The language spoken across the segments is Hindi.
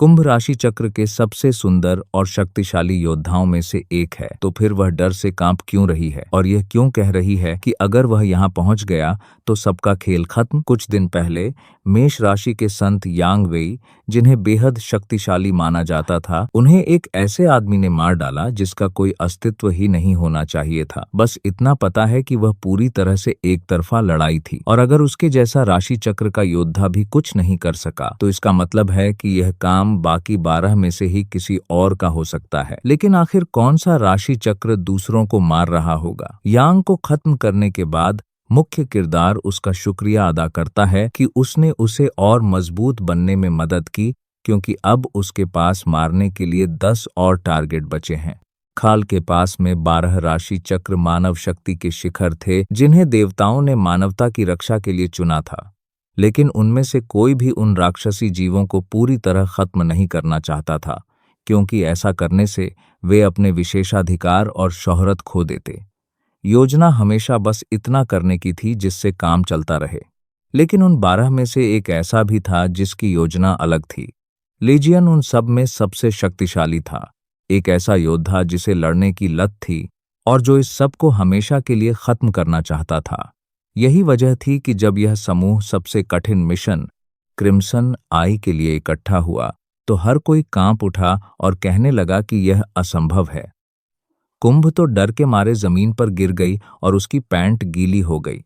कुंभ राशि चक्र के सबसे सुंदर और शक्तिशाली योद्धाओं में से एक है, तो फिर वह डर से कांप क्यों रही है और यह क्यों कह रही है कि अगर वह यहाँ पहुंच गया तो सबका खेल खत्म। कुछ दिन पहले मेष राशि के संत यांग वेई, जिन्हें बेहद शक्तिशाली माना जाता था, उन्हें एक ऐसे आदमी ने मार डाला जिसका कोई अस्तित्व ही नहीं होना चाहिए था। बस इतना पता है कि वह पूरी तरह से एक तरफा लड़ाई थी, और अगर उसके जैसा राशि चक्र का योद्धा भी कुछ नहीं कर सका तो इसका मतलब है कि यह काम बाकी 12 में से ही किसी और का हो सकता है। लेकिन आखिर कौन सा राशि चक्र दूसरों को मार रहा होगा? यांग को खत्म करने के बाद मुख्य किरदार उसका शुक्रिया अदा करता है कि उसने उसे और मजबूत बनने में मदद की, क्योंकि अब उसके पास मारने के लिए 10 और टारगेट बचे हैं। खाल के पास में 12 राशि चक्र मानव शक्ति के शिखर थे, जिन्हें देवताओं ने मानवता की रक्षा के लिए चुना था। लेकिन उनमें से कोई भी उन राक्षसी जीवों को पूरी तरह खत्म नहीं करना चाहता था, क्योंकि ऐसा करने से वे अपने विशेषाधिकार और शोहरत खो देते। योजना हमेशा बस इतना करने की थी जिससे काम चलता रहे। लेकिन उन 12 में से एक ऐसा भी था जिसकी योजना अलग थी। लीजियन उन सब में सबसे शक्तिशाली था, एक ऐसा योद्धा जिसे लड़ने की लत थी और जो इस सब को हमेशा के लिए खत्म करना चाहता था। यही वजह थी कि जब यह समूह सबसे कठिन मिशन क्रिम्सन आई के लिए इकट्ठा हुआ तो हर कोई कांप उठा और कहने लगा कि यह असंभव है। कुंभ तो डर के मारे जमीन पर गिर गई और उसकी पैंट गीली हो गई।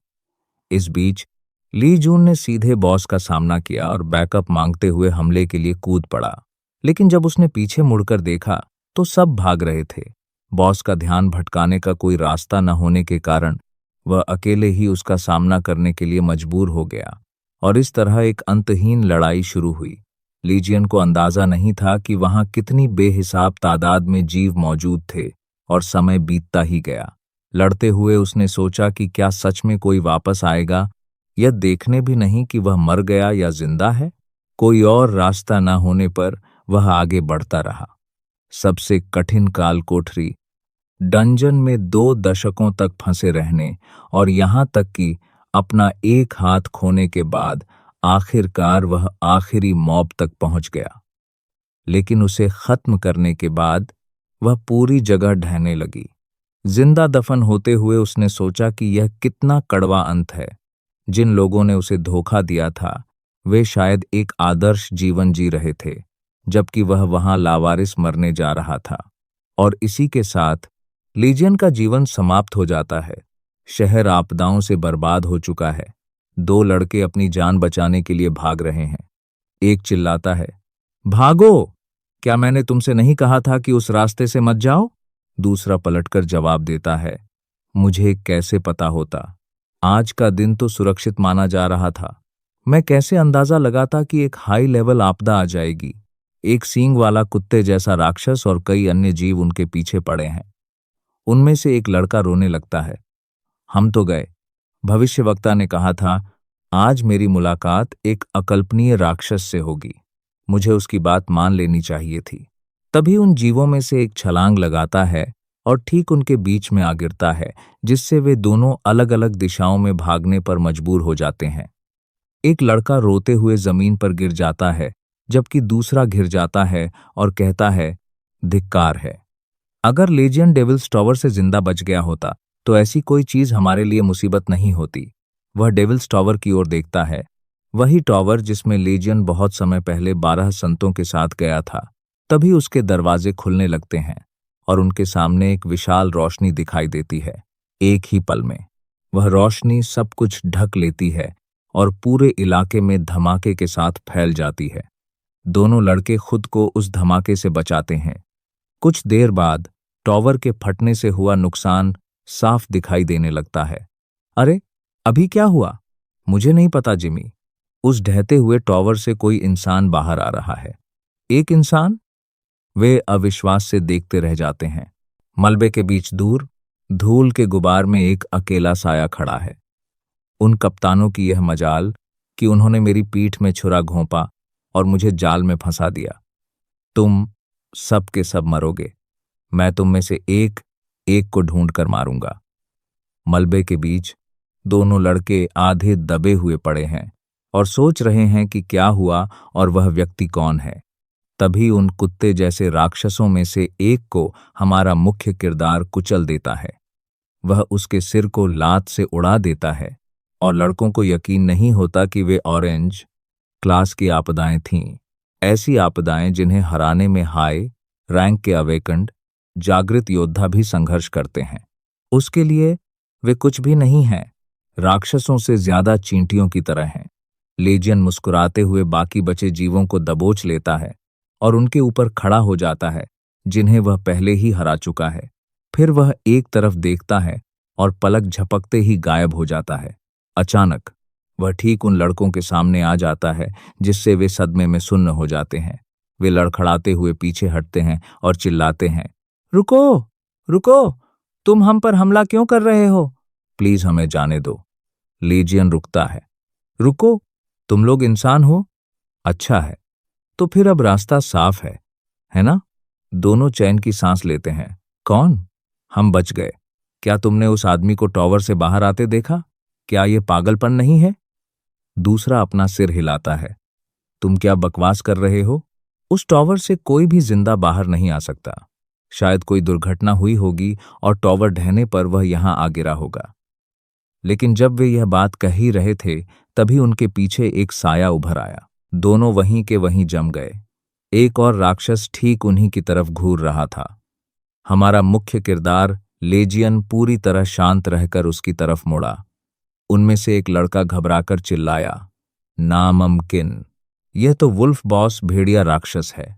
इस बीच ली जून ने सीधे बॉस का सामना किया और बैकअप मांगते हुए हमले के लिए कूद पड़ा। लेकिन जब उसने पीछे मुड़कर देखा तो सब भाग रहे थे। बॉस का ध्यान भटकाने का कोई रास्ता न होने के कारण वह अकेले ही उसका सामना करने के लिए मजबूर हो गया, और इस तरह एक अंतहीन लड़ाई शुरू हुई। लीजियन को अंदाजा नहीं था कि वहां कितनी बेहिसाब तादाद में जीव मौजूद थे, और समय बीतता ही गया। लड़ते हुए उसने सोचा कि क्या सच में कोई वापस आएगा, यह देखने भी नहीं कि वह मर गया या जिंदा है। कोई और रास्ता न होने पर वह आगे बढ़ता रहा। सबसे कठिन काल कोठरी डंजन में 2 दशकों तक फंसे रहने और यहाँ तक कि अपना एक हाथ खोने के बाद आखिरकार वह आखिरी मॉब तक पहुंच गया। लेकिन उसे खत्म करने के बाद वह पूरी जगह ढहने लगी। जिंदा दफन होते हुए उसने सोचा कि यह कितना कड़वा अंत है। जिन लोगों ने उसे धोखा दिया था वे शायद एक आदर्श जीवन जी रहे थे, जबकि वह वहां लावारिस मरने जा रहा था। और इसी के साथ लीजियन का जीवन समाप्त हो जाता है। शहर आपदाओं से बर्बाद हो चुका है। 2 लड़के अपनी जान बचाने के लिए भाग रहे हैं। एक चिल्लाता है, भागो! क्या मैंने तुमसे नहीं कहा था कि उस रास्ते से मत जाओ? दूसरा पलटकर जवाब देता है, मुझे कैसे पता होता? आज का दिन तो सुरक्षित माना जा रहा था। मैं कैसे अंदाजा लगाता कि एक हाई लेवल आपदा आ जाएगी। एक सींग वाला कुत्ते जैसा राक्षस और कई अन्य जीव उनके पीछे पड़े हैं। उनमें से एक लड़का रोने लगता है, हम तो गए। भविष्यवक्ता ने कहा था, आज मेरी मुलाकात एक अकल्पनीय राक्षस से होगी। मुझे उसकी बात मान लेनी चाहिए थी। तभी उन जीवों में से एक छलांग लगाता है और ठीक उनके बीच में आ गिरता है, जिससे वे दोनों अलग अलग दिशाओं में भागने पर मजबूर हो जाते हैं। एक लड़का रोते हुए जमीन पर गिर जाता है, जबकि दूसरा घिर जाता है और कहता है, धिक्कार है। अगर लेजियन डेविल्स टॉवर से जिंदा बच गया होता तो ऐसी कोई चीज हमारे लिए मुसीबत नहीं होती। वह डेविल्स टॉवर की ओर देखता है, वही टॉवर जिसमें लेजियन बहुत समय पहले 12 संतों के साथ गया था। तभी उसके दरवाजे खुलने लगते हैं और उनके सामने एक विशाल रोशनी दिखाई देती है। एक ही पल में वह रोशनी सब कुछ ढक लेती है और पूरे इलाके में धमाके के साथ फैल जाती है। दोनों लड़के खुद को उस धमाके से बचाते हैं। कुछ देर बाद टॉवर के फटने से हुआ नुकसान साफ दिखाई देने लगता है। अरे, अभी क्या हुआ? मुझे नहीं पता जिमी। उस ढहते हुए टॉवर से कोई इंसान बाहर आ रहा है। एक इंसान? वे अविश्वास से देखते रह जाते हैं। मलबे के बीच दूर धूल के गुबार में एक अकेला साया खड़ा है। उन कप्तानों की यह मजाल कि उन्होंने मेरी पीठ में छुरा घोंपा और मुझे जाल में फंसा दिया। तुम सब के सब मरोगे। मैं तुम में से एक एक को ढूंढ कर मारूंगा। मलबे के बीच दोनों लड़के आधे दबे हुए पड़े हैं और सोच रहे हैं कि क्या हुआ और वह व्यक्ति कौन है। तभी उन कुत्ते जैसे राक्षसों में से एक को हमारा मुख्य किरदार कुचल देता है। वह उसके सिर को लात से उड़ा देता है और लड़कों को यकीन नहीं होता कि वे ऑरेंज क्लास की आपदाएं थीं। ऐसी आपदाएं जिन्हें हराने में हाई रैंक के अवेकंड जागृत योद्धा भी संघर्ष करते हैं। उसके लिए वे कुछ भी नहीं हैं, राक्षसों से ज्यादा चींटियों की तरह हैं। लेजियन मुस्कुराते हुए बाकी बचे जीवों को दबोच लेता है और उनके ऊपर खड़ा हो जाता है जिन्हें वह पहले ही हरा चुका है। फिर वह एक तरफ देखता है और पलक झपकते ही गायब हो जाता है। अचानक वह ठीक उन लड़कों के सामने आ जाता है जिससे वे सदमे में सुन्न हो जाते हैं। वे लड़खड़ाते हुए पीछे हटते हैं और चिल्लाते हैं, रुको, रुको, तुम हम पर हमला क्यों कर रहे हो? प्लीज हमें जाने दो। लेजियन रुकता है। रुको, तुम लोग इंसान हो? अच्छा है, तो फिर अब रास्ता साफ है ना? दोनों चैन की सांस लेते हैं। कौन? हम बच गए। क्या तुमने उस आदमी को टॉवर से बाहर आते देखा? क्या ये पागलपन नहीं है? दूसरा अपना सिर हिलाता है। तुम क्या बकवास कर रहे हो? उस टॉवर से कोई भी जिंदा बाहर नहीं आ सकता। शायद कोई दुर्घटना हुई होगी और टॉवर ढहने पर वह यहां आ गिरा होगा। लेकिन जब वे यह बात कह ही रहे थे तभी उनके पीछे एक साया उभर आया। दोनों वहीं के वहीं जम गए। एक और राक्षस ठीक उन्हीं की तरफ घूर रहा था। हमारा मुख्य किरदार लेजियन पूरी तरह शांत रहकर उसकी तरफ मुड़ा। उनमें से एक लड़का घबराकर चिल्लाया, नामुमकिन, यह तो वुल्फ बॉस भेड़िया राक्षस है।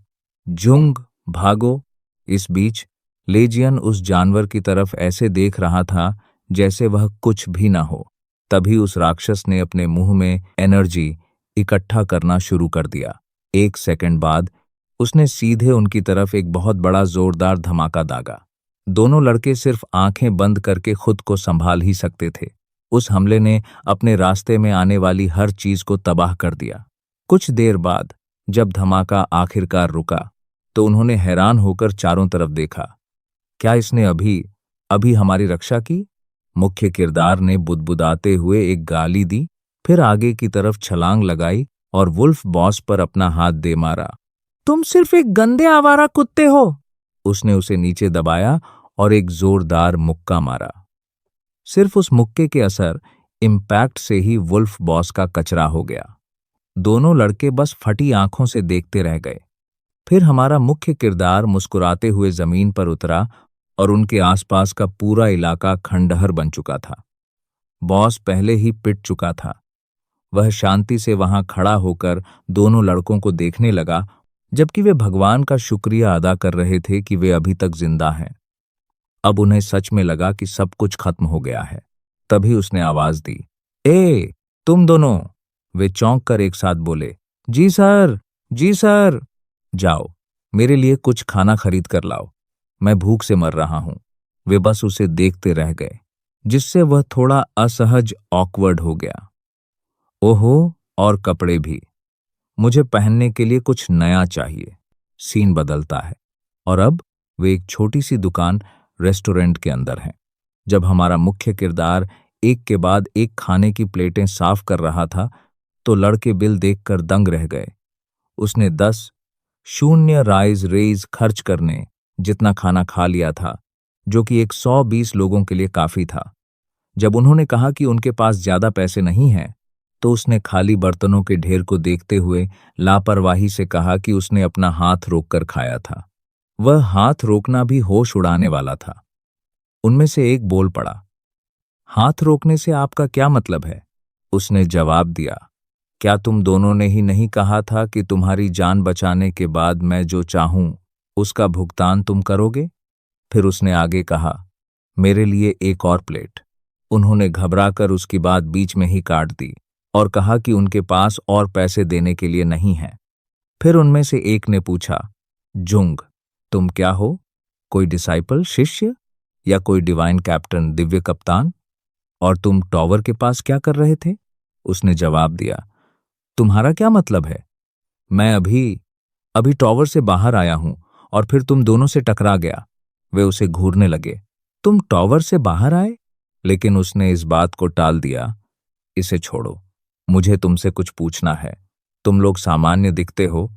जुंग, भागो। इस बीच लेजियन उस जानवर की तरफ ऐसे देख रहा था जैसे वह कुछ भी ना हो। तभी उस राक्षस ने अपने मुंह में एनर्जी इकट्ठा करना शुरू कर दिया। 1 सेकंड बाद उसने सीधे उनकी तरफ एक बहुत बड़ा जोरदार धमाका दागा। दोनों लड़के सिर्फ आंखें बंद करके खुद को संभाल ही सकते थे। उस हमले ने अपने रास्ते में आने वाली हर चीज को तबाह कर दिया। कुछ देर बाद जब धमाका आखिरकार रुका तो उन्होंने हैरान होकर चारों तरफ देखा। क्या इसने अभी हमारी रक्षा की? मुख्य किरदार ने बुदबुदाते हुए एक गाली दी, फिर आगे की तरफ छलांग लगाई और वुल्फ बॉस पर अपना हाथ दे मारा। तुम सिर्फ एक गंदे आवारा कुत्ते हो। उसने उसे नीचे दबाया और एक जोरदार मुक्का मारा। सिर्फ उस मुक्के के असर इम्पैक्ट से ही वुल्फ बॉस का कचरा हो गया। दोनों लड़के बस फटी आंखों से देखते रह गए। फिर हमारा मुख्य किरदार मुस्कुराते हुए जमीन पर उतरा और उनके आसपास का पूरा इलाका खंडहर बन चुका था। बॉस पहले ही पिट चुका था। वह शांति से वहां खड़ा होकर दोनों लड़कों को देखने लगा, जबकि वे भगवान का शुक्रिया अदा कर रहे थे कि वे अभी तक जिंदा हैं। अब उन्हें सच में लगा कि सब कुछ खत्म हो गया है। तभी उसने आवाज दी, ए, तुम दोनों। वे चौंक कर एक साथ बोले, जी सर, जी सर। जाओ, मेरे लिए कुछ खाना खरीद कर लाओ, मैं भूख से मर रहा हूं। वे बस उसे देखते रह गए, जिससे वह थोड़ा असहज ऑकवर्ड हो गया। ओहो, और कपड़े भी, मुझे पहनने के लिए कुछ नया चाहिए। सीन बदलता है और अब वे एक छोटी सी दुकान रेस्टोरेंट के अंदर हैं। जब हमारा मुख्य किरदार एक के बाद एक खाने की प्लेटें साफ कर रहा था तो लड़के बिल देखकर दंग रह गए। उसने 10 शून्य राइज रेज खर्च करने जितना खाना खा लिया था, जो कि 120 लोगों के लिए काफी था। जब उन्होंने कहा कि उनके पास ज्यादा पैसे नहीं हैं, तो उसने खाली बर्तनों के ढेर को देखते हुए लापरवाही से कहा कि उसने अपना हाथ रोककर खाया था। वह हाथ रोकना भी होश उड़ाने वाला था। उनमें से एक बोल पड़ा, हाथ रोकने से आपका क्या मतलब है? उसने जवाब दिया, क्या तुम दोनों ने ही नहीं कहा था कि तुम्हारी जान बचाने के बाद मैं जो चाहूं उसका भुगतान तुम करोगे? फिर उसने आगे कहा, मेरे लिए एक और प्लेट। उन्होंने घबराकर उसकी बात बीच में ही काट दी और कहा कि उनके पास और पैसे देने के लिए नहीं है। फिर उनमें से एक ने पूछा, जुंग, तुम क्या हो? कोई डिसाइपल, शिष्य, या कोई डिवाइन कैप्टन, दिव्य कप्तान? और तुम टॉवर के पास क्या कर रहे थे? उसने जवाब दिया, तुम्हारा क्या मतलब है? मैं अभी टॉवर से बाहर आया हूं और फिर तुम दोनों से टकरा गया। वे उसे घूरने लगे। तुम टॉवर से बाहर आए? लेकिन उसने इस बात को टाल दिया, इसे छोड़ो, मुझे तुमसे कुछ पूछना है। तुम लोग सामान्य दिखते हो,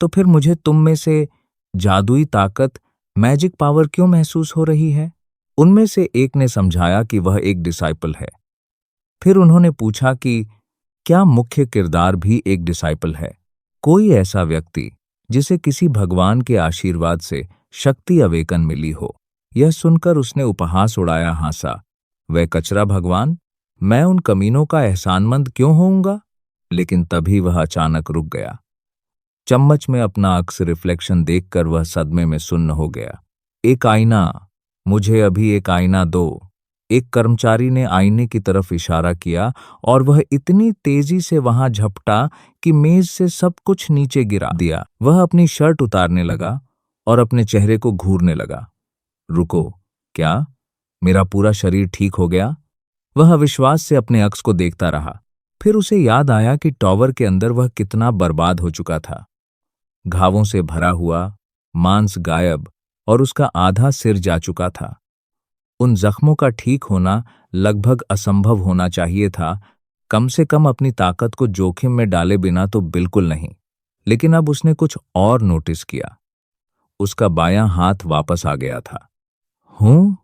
तो फिर मुझे तुम में से जादुई ताकत, मैजिक पावर क्यों महसूस हो रही है? उनमें से एक ने समझाया कि वह एक डिसाइपल है। फिर उन्होंने पूछा कि क्या मुख्य किरदार भी एक डिसाइपल है? कोई ऐसा व्यक्ति जिसे किसी भगवान के आशीर्वाद से शक्ति अवेकन मिली हो। यह सुनकर उसने उपहास उड़ाया, हंसा। वह कचरा भगवान, मैं उन कमीनों का एहसानमंद क्यों होऊंगा? लेकिन तभी वह अचानक रुक गया। चम्मच में अपना अक्स रिफ्लेक्शन देखकर वह सदमे में सुन्न हो गया। एक आईना, मुझे अभी एक आईना दो। एक कर्मचारी ने आईने की तरफ इशारा किया और वह इतनी तेजी से वहां झपटा कि मेज से सब कुछ नीचे गिरा दिया। वह अपनी शर्ट उतारने लगा और अपने चेहरे को घूरने लगा। रुको, क्या मेरा पूरा शरीर ठीक हो गया? वह अविश्वास से अपने अक्स को देखता रहा। फिर उसे याद आया कि टॉवर के अंदर वह कितना बर्बाद हो चुका था। घावों से भरा हुआ, मांस गायब और उसका आधा सिर जा चुका था। उन जख्मों का ठीक होना लगभग असंभव होना चाहिए था, कम से कम अपनी ताकत को जोखिम में डाले बिना तो बिल्कुल नहीं। लेकिन अब उसने कुछ और नोटिस किया। उसका बायां हाथ वापस आ गया था। हूं?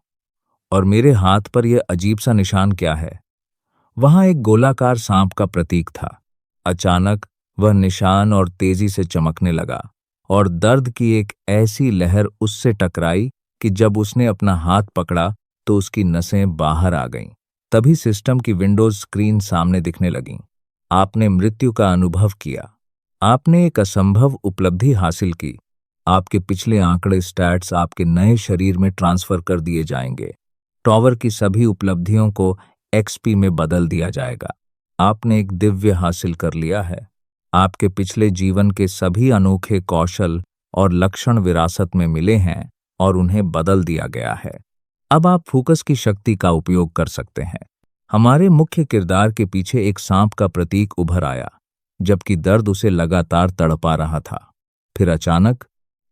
और मेरे हाथ पर यह अजीब सा निशान क्या है? वहां एक गोलाकार सांप का प्रतीक था। अचानक वह निशान और तेजी से चमकने लगा और दर्द की एक ऐसी लहर उससे टकराई कि जब उसने अपना हाथ पकड़ा तो उसकी नसें बाहर आ गईं। तभी सिस्टम की विंडोज स्क्रीन सामने दिखने लगीं। आपने मृत्यु का अनुभव किया। आपने एक असंभव उपलब्धि हासिल की। आपके पिछले आंकड़े स्टैट्स आपके नए शरीर में ट्रांसफर कर दिए जाएंगे। टॉवर की सभी उपलब्धियों को एक्सपी में बदल दिया जाएगा। आपने एक दिव्य हासिल कर लिया है। आपके पिछले जीवन के सभी अनोखे कौशल और लक्षण विरासत में मिले हैं और उन्हें बदल दिया गया है। अब आप फोकस की शक्ति का उपयोग कर सकते हैं। हमारे मुख्य किरदार के पीछे एक सांप का प्रतीक उभर आया, जबकि दर्द उसे लगातार तड़पा रहा था। फिर अचानक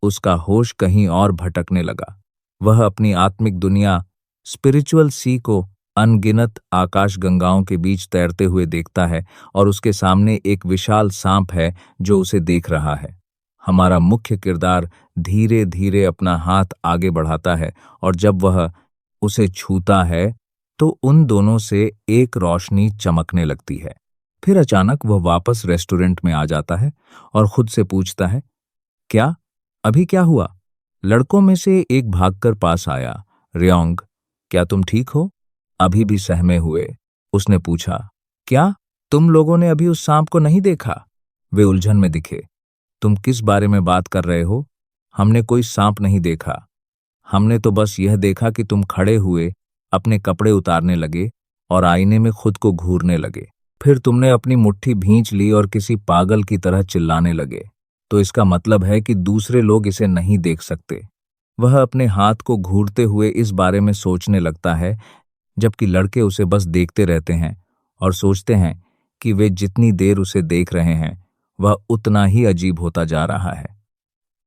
उसका होश कहीं और भटकने लगा। वह अपनी आत्मिक दुनिया, स्पिरिचुअल सी को अनगिनत आकाश गंगाओं के बीच तैरते हुए देखता है और उसके सामने एक विशाल सांप है जो उसे देख रहा है। हमारा मुख्य किरदार धीरे धीरे अपना हाथ आगे बढ़ाता है और जब वह उसे छूता है तो उन दोनों से एक रोशनी चमकने लगती है। फिर अचानक वह वापस रेस्टोरेंट में आ जाता है और खुद से पूछता है, क्या अभी क्या हुआ? लड़कों में से एक भागकर पास आया। रियोंग, क्या तुम ठीक हो? अभी भी सहमे हुए उसने पूछा, क्या तुम लोगों ने अभी उस सांप को नहीं देखा? वे उलझन में दिखे। तुम किस बारे में बात कर रहे हो? हमने कोई सांप नहीं देखा। हमने तो बस यह देखा कि तुम खड़े हुए अपने कपड़े उतारने लगे और आईने में खुद को घूरने लगे। फिर तुमने अपनी मुट्ठी भींच ली और किसी पागल की तरह चिल्लाने लगे। तो इसका मतलब है कि दूसरे लोग इसे नहीं देख सकते। वह अपने हाथ को घूरते हुए इस बारे में सोचने लगता है, जबकि लड़के उसे बस देखते रहते हैं और सोचते हैं कि वे जितनी देर उसे देख रहे हैं वह उतना ही अजीब होता जा रहा है।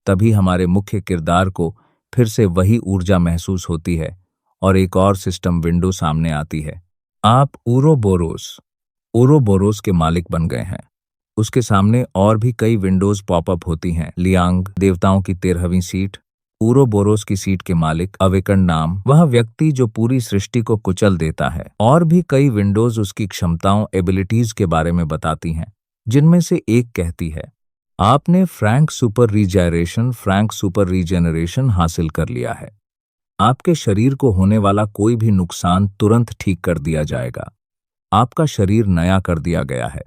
तभी हमारे मुख्य किरदार को फिर से वही ऊर्जा महसूस होती है और एक और सिस्टम विंडो सामने आती है। आप ओरोबोरोस के मालिक बन गए हैं। उसके सामने और भी कई विंडोज पॉपअप होती हैं। लियांग, देवताओं की 13वीं सीट, ओरोबोरोस की सीट के मालिक अवेकन नाम, वह व्यक्ति जो पूरी सृष्टि को कुचल देता है। और भी कई विंडोज उसकी क्षमताओं, एबिलिटीज के बारे में बताती हैं, जिनमें से एक कहती है, आपने फ्रैंक सुपर रीजेनरेशन हासिल कर लिया है। आपके शरीर को होने वाला कोई भी नुकसान तुरंत ठीक कर दिया जाएगा। आपका शरीर नया कर दिया गया है।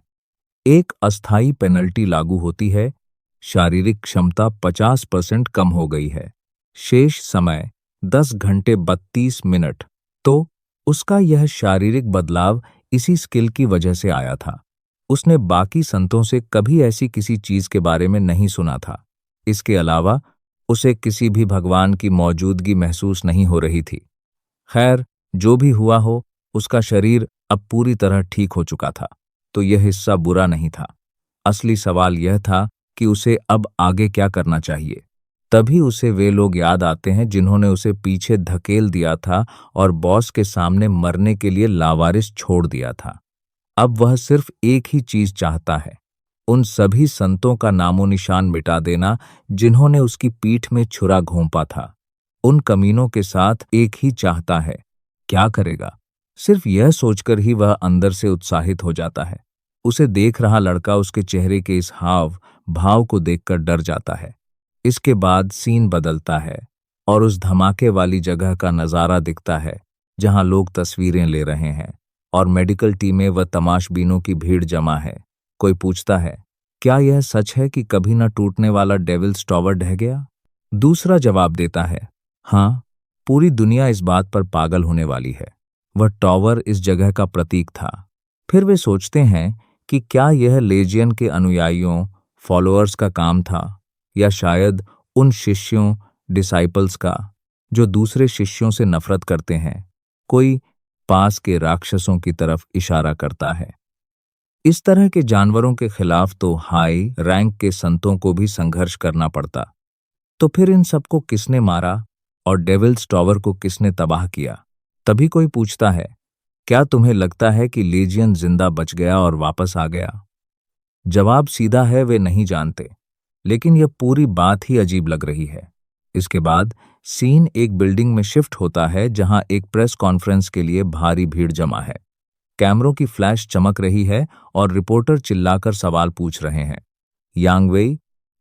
एक अस्थायी पेनल्टी लागू होती है। शारीरिक क्षमता 50% कम हो गई है। शेष समय 10 घंटे 32 मिनट। तो उसका यह शारीरिक बदलाव इसी स्किल की वजह से आया था। उसने बाकी संतों से कभी ऐसी किसी चीज के बारे में नहीं सुना था। इसके अलावा उसे किसी भी भगवान की मौजूदगी महसूस नहीं हो रही थी। खैर, जो भी हुआ हो, उसका शरीर अब पूरी तरह ठीक हो चुका था, तो यह हिस्सा बुरा नहीं था। असली सवाल यह था कि उसे अब आगे क्या करना चाहिए। तभी उसे वे लोग याद आते हैं जिन्होंने उसे पीछे धकेल दिया था और बॉस के सामने मरने के लिए लावारिस छोड़ दिया था। अब वह सिर्फ एक ही चीज चाहता है, उन सभी संतों का नामो निशान मिटा देना जिन्होंने उसकी पीठ में छुरा घोंपा था। उन कमीनों के साथ एक ही चाहता है। क्या करेगा? सिर्फ यह सोचकर ही वह अंदर से उत्साहित हो जाता है। उसे देख रहा लड़का उसके चेहरे के इस हाव भाव को देखकर डर जाता है। इसके बाद सीन बदलता है और उस धमाके वाली जगह का नजारा दिखता है जहां लोग तस्वीरें ले रहे हैं और मेडिकल टीमें व तमाशबीनों की भीड़ जमा है। कोई पूछता है, क्या यह सच है कि कभी न टूटने वाला डेविल्स टॉवर ढह गया? दूसरा जवाब देता है, हाँ, पूरी दुनिया इस बात पर पागल होने वाली है। वह टॉवर इस जगह का प्रतीक था। फिर वे सोचते हैं कि क्या यह लेजियन के अनुयायियों, फॉलोअर्स का काम था, या शायद उन शिष्यों, डिसाइपल्स का, जो दूसरे शिष्यों से नफरत करते हैं। कोई पास के राक्षसों की तरफ इशारा करता है। इस तरह के जानवरों के खिलाफ तो हाई रैंक के संतों को भी संघर्ष करना पड़ता। तो फिर इन सबको किसने मारा और डेविल्स टॉवर को किसने तबाह किया? तभी कोई पूछता है, क्या तुम्हें लगता है कि लेजियन जिंदा बच गया और वापस आ गया? जवाब सीधा है, वे नहीं जानते। लेकिन यह पूरी बात ही अजीब लग रही है। इसके बाद सीन एक बिल्डिंग में शिफ्ट होता है जहां एक प्रेस कॉन्फ्रेंस के लिए भारी भीड़ जमा है। कैमरों की फ्लैश चमक रही है और रिपोर्टर चिल्लाकर सवाल पूछ रहे हैं। यांग वेई,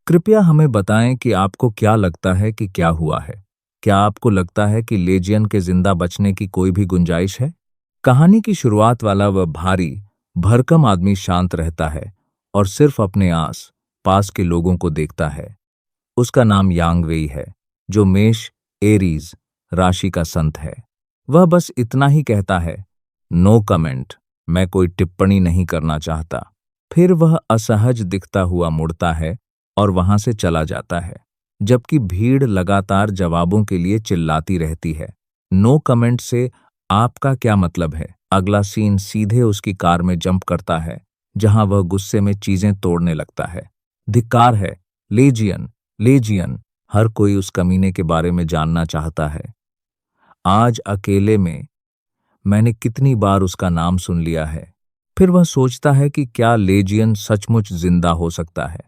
कृपया हमें बताएं कि आपको क्या लगता है कि क्या हुआ है? क्या आपको लगता है कि लेजियन के जिंदा बचने की कोई भी गुंजाइश है? कहानी की शुरुआत वाला वह भारी भरकम आदमी शांत रहता है और सिर्फ अपने आस पास के लोगों को देखता है। उसका नाम यांग वेई है, जो मेष एरीज राशि का संत है। वह बस इतना ही कहता है, नो कमेंट, मैं कोई टिप्पणी नहीं करना चाहता। फिर वह असहज दिखता हुआ मुड़ता है और वहां से चला जाता है, जबकि भीड़ लगातार जवाबों के लिए चिल्लाती रहती है। नो कमेंट से आपका क्या मतलब है? अगला सीन सीधे उसकी कार में जंप करता है, जहां वह गुस्से में चीजें तोड़ने लगता है। धिक्कार है, लेजियन, लेजियन, हर कोई उस कमीने के बारे में जानना चाहता है। आज अकेले में मैंने कितनी बार उसका नाम सुन लिया है। फिर वह सोचता है कि क्या लेजियन सचमुच जिंदा हो सकता है।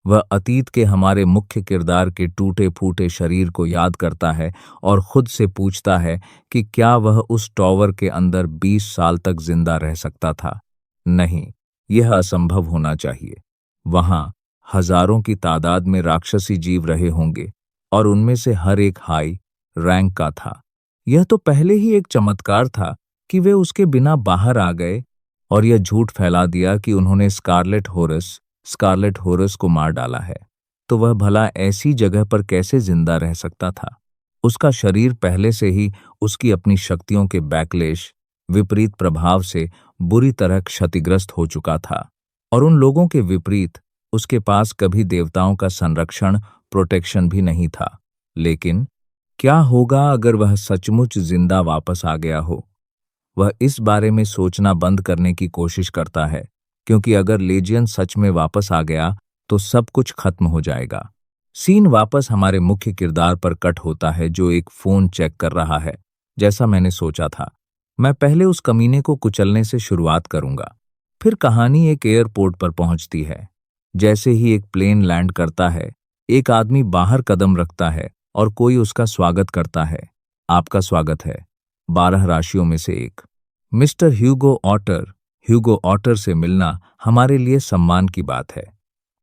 वह अतीत के हमारे मुख्य किरदार के टूटे फूटे शरीर को याद करता है और खुद से पूछता है कि क्या वह उस टॉवर के अंदर 20 साल तक जिंदा रह सकता था? नहीं, यह असंभव होना चाहिए। वहां हजारों की तादाद में राक्षसी जीव रहे होंगे और उनमें से हर एक हाई रैंक का था। यह तो पहले ही एक चमत्कार था कि वे उसके बिना बाहर आ गए और यह झूठ फैला दिया कि उन्होंने स्कारलेट होरस को मार डाला है। तो वह भला ऐसी जगह पर कैसे जिंदा रह सकता था? उसका शरीर पहले से ही उसकी अपनी शक्तियों के बैकलेश, विपरीत प्रभाव से बुरी तरह क्षतिग्रस्त हो चुका था। और उन लोगों के विपरीत उसके पास कभी देवताओं का संरक्षण, प्रोटेक्शन भी नहीं था। लेकिन क्या होगा अगर वह सचमुच जिंदा वापस आ गया हो? वह इस बारे में सोचना बंद करने की कोशिश करता है, क्योंकि अगर लेजियन सच में वापस आ गया तो सब कुछ खत्म हो जाएगा। सीन वापस हमारे मुख्य किरदार पर कट होता है, जो एक फोन चेक कर रहा है। जैसा मैंने सोचा था, मैं पहले उस कमीने को कुचलने से शुरुआत करूंगा। फिर कहानी एक एयरपोर्ट पर पहुंचती है। जैसे ही एक प्लेन लैंड करता है, एक आदमी बाहर कदम रखता है और कोई उसका स्वागत करता है। आपका स्वागत है 12 राशियों में से एक, मिस्टर ह्यूगो ऑटर से मिलना हमारे लिए सम्मान की बात है।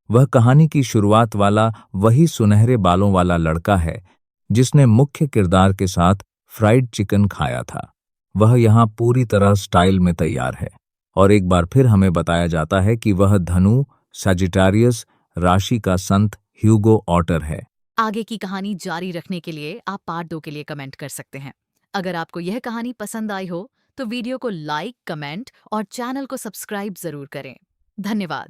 वह कहानी की शुरुआत वाला वही सुनहरे बालों वाला लड़का है जिसने मुख्य किरदार के साथ फ्राइड चिकन खाया था। वह यहाँ पूरी तरह स्टाइल में तैयार है और एक बार फिर हमें बताया जाता है कि वह धनु सजिटारियस राशि का संत ह्यूगो ऑटर है। आगे की कहानी जारी रखने के लिए आप पार्ट 2 के लिए कमेंट कर सकते हैं। अगर आपको यह कहानी पसंद आई हो तो वीडियो को लाइक, कमेंट और चैनल को सब्सक्राइब जरूर करें। धन्यवाद।